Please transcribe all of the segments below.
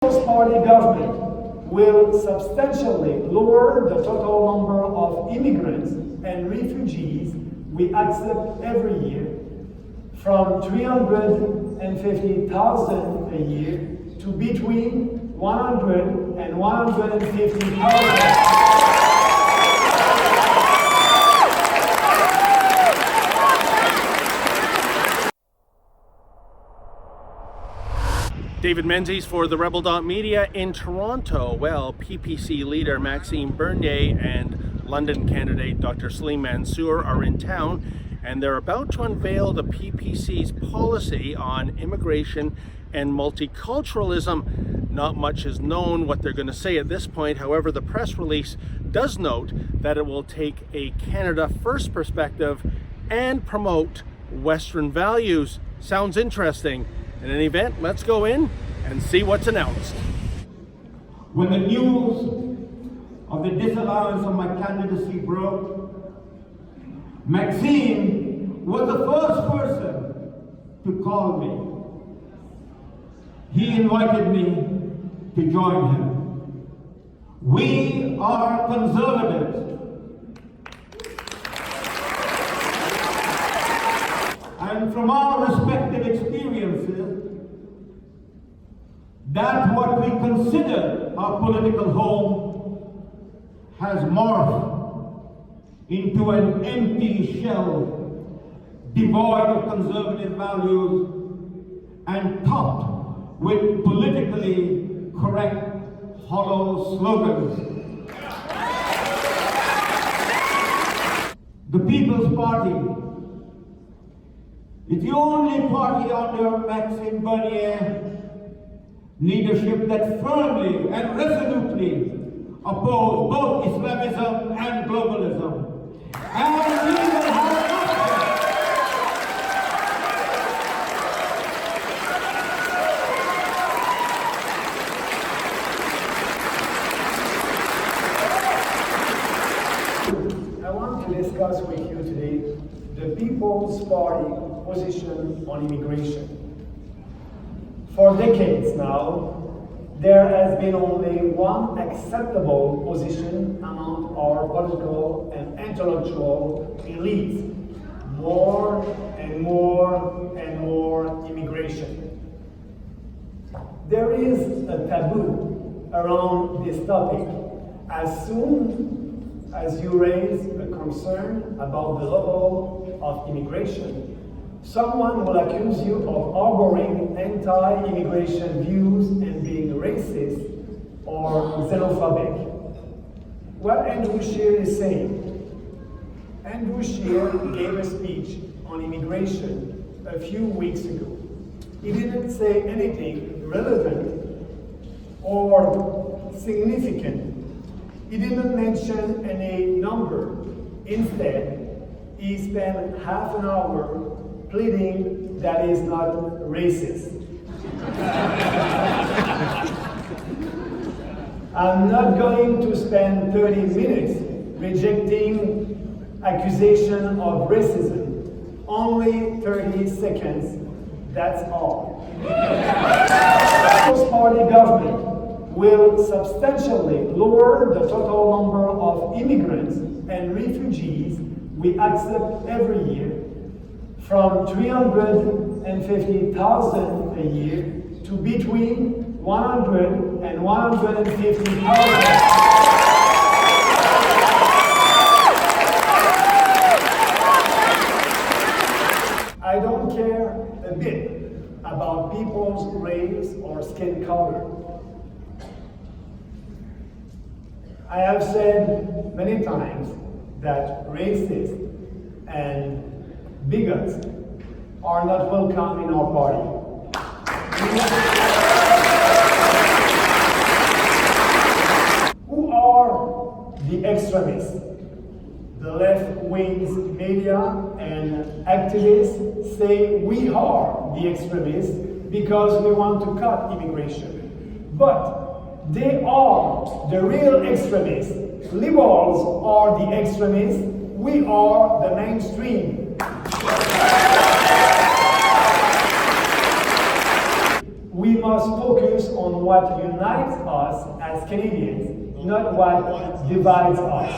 People's Party government will substantially lower the total number of immigrants and refugees we accept every year from 350,000 a year to between 100 and 150,000. David Menzies for the Rebel.media in Toronto. Well, PPC leader Maxime Bernier and London candidate Dr. Salim Mansur are in town, and they're about to unveil the PPC's policy on immigration and multiculturalism. Not much is known what they're going to say at this point. However, the press release does note that it will take a Canada First perspective and promote Western values. Sounds interesting. In any event, let's go in and see what's announced. When the news of the disallowance of my candidacy broke, Maxime was the first person to call me. He invited me to join him. We are conservatives. And from our respective experiences, that what we consider our political home has morphed into an empty shell, devoid of conservative values and topped with politically correct, hollow slogans. The People's Party is the only party under Maxime Bernier leadership that firmly and resolutely oppose both Islamism and globalism. And we will have I want to discuss with you today the People's Party position on immigration. For decades now, there has been only one acceptable position among our political and intellectual elites: more and more and more immigration. There is a taboo around this topic. As soon as you raise a concern about the level of immigration, someone will accuse you of harboring anti-immigration views and being racist or xenophobic. What Andrew Scheer is saying. Andrew Scheer gave a speech on immigration a few weeks ago. He didn't say anything relevant or significant. He didn't mention any number. Instead, he spent half an hour pleading that is not racist. I'm not going to spend 30 minutes rejecting accusation of racism. Only 30 seconds, that's all. The People's Party government will substantially lower the total number of immigrants and refugees we accept every year from 350,000 a year to between 100 and 150,000. I don't care a bit about people's race or skin color. I have said many times that racists and bigots are not welcome in our party. Who are the extremists? The left-wing media and activists say we are the extremists because we want to cut immigration. But they are the real extremists. Liberals are the extremists. We are the mainstream. We must focus on what unites us as Canadians, not what divides us.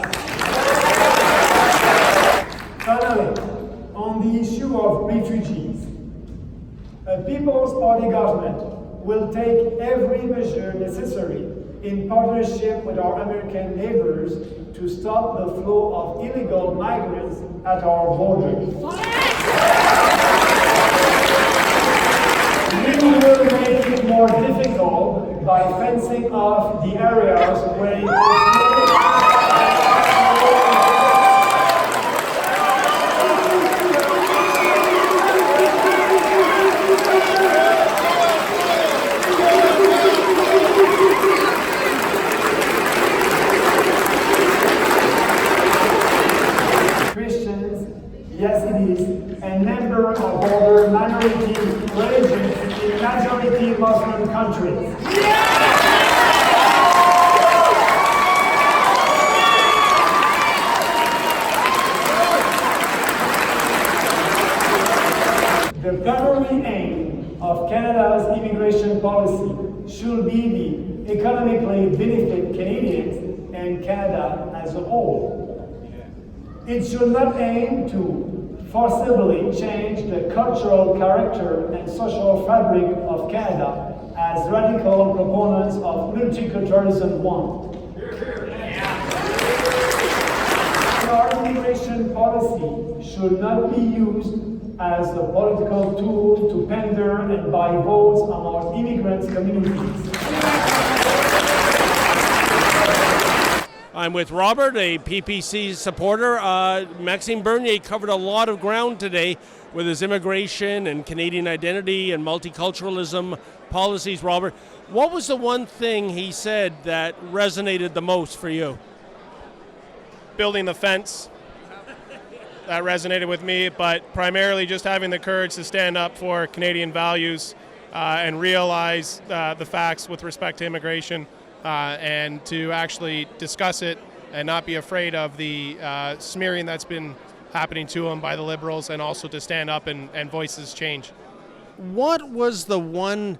Finally, on the issue of refugees, a People's Party government will take every measure necessary in partnership with our American neighbors to stop the flow of illegal migrants at our borders. We will make it more difficult by fencing off the areas where it is yes, it is a member of other minority religions in majority Muslim countries. The primary aim of Canada's immigration policy should be the economically benefit Canadians and Canada as a whole. It should not aim to forcibly change the cultural character and social fabric of Canada as radical proponents of multiculturalism want. Our immigration policy should not be used as a political tool to pander and buy votes among immigrant communities. I'm with Robert, a PPC supporter. Maxime Bernier covered a lot of ground today with his immigration and Canadian identity and multiculturalism policies. Robert, what was the one thing he said that resonated the most for you? Building the fence. That resonated with me, but primarily just having the courage to stand up for Canadian values and realize the facts with respect to immigration. And to actually discuss it and not be afraid of the smearing that's been happening to him by the Liberals, and also to stand up and voice his change. What was the one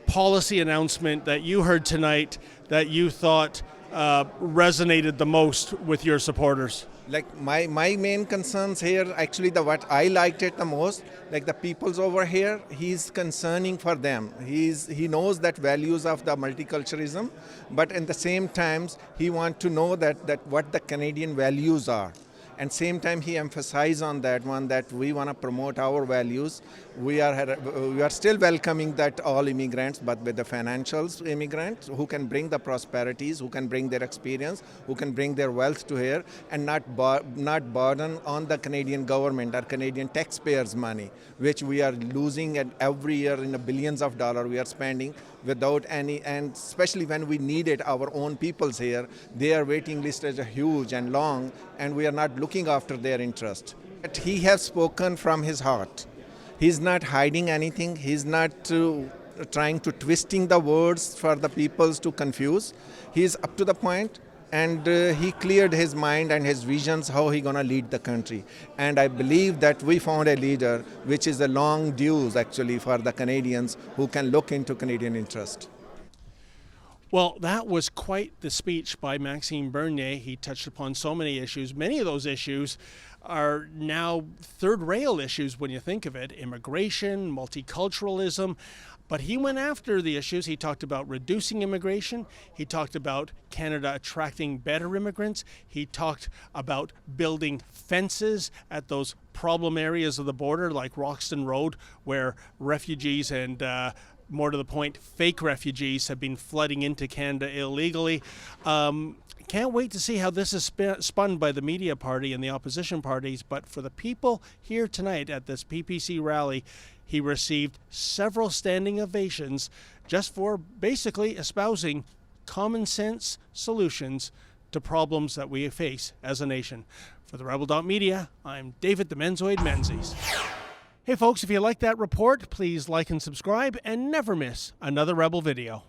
policy announcement that you heard tonight that you thought resonated the most with your supporters? Like my main concerns here, actually what I liked it the most, like the peoples over here, he's concerning for them. He knows that values of the multiculturalism, but at the same times he wants to know that what the Canadian values are. And same time he emphasized on that one, that we want to promote our values. We are still welcoming that all immigrants, but with the financials immigrants who can bring the prosperities, who can bring their experience, who can bring their wealth to here, and not burden on the Canadian government or Canadian taxpayers' money, which we are losing every year in the billions of dollars we are spending without any, and especially when we needed our own peoples here, their waiting list is huge and long, and we are not looking after their interest. But he has spoken from his heart. He's not hiding anything. He's not trying to twisting the words for the peoples to confuse. He's up to the point, and he cleared his mind and his visions how he gonna lead the country. And I believe that we found a leader which is a long due actually for the Canadians who can look into Canadian interest. Well, that was quite the speech by Maxime Bernier. He touched upon so many issues. Many of those issues are now third-rail issues when you think of it. Immigration, multiculturalism. But he went after the issues. He talked about reducing immigration. He talked about Canada attracting better immigrants. He talked about building fences at those problem areas of the border like Roxton Road, where refugees and more to the point, fake refugees have been flooding into Canada illegally. Can't wait to see how this is spun by the media party and the opposition parties, but for the people here tonight at this PPC rally, he received several standing ovations just for basically espousing common sense solutions to problems that we face as a nation. For the Rebel.media, I'm David the Menzoid Menzies. Hey folks, if you like that report, please like and subscribe and never miss another Rebel video.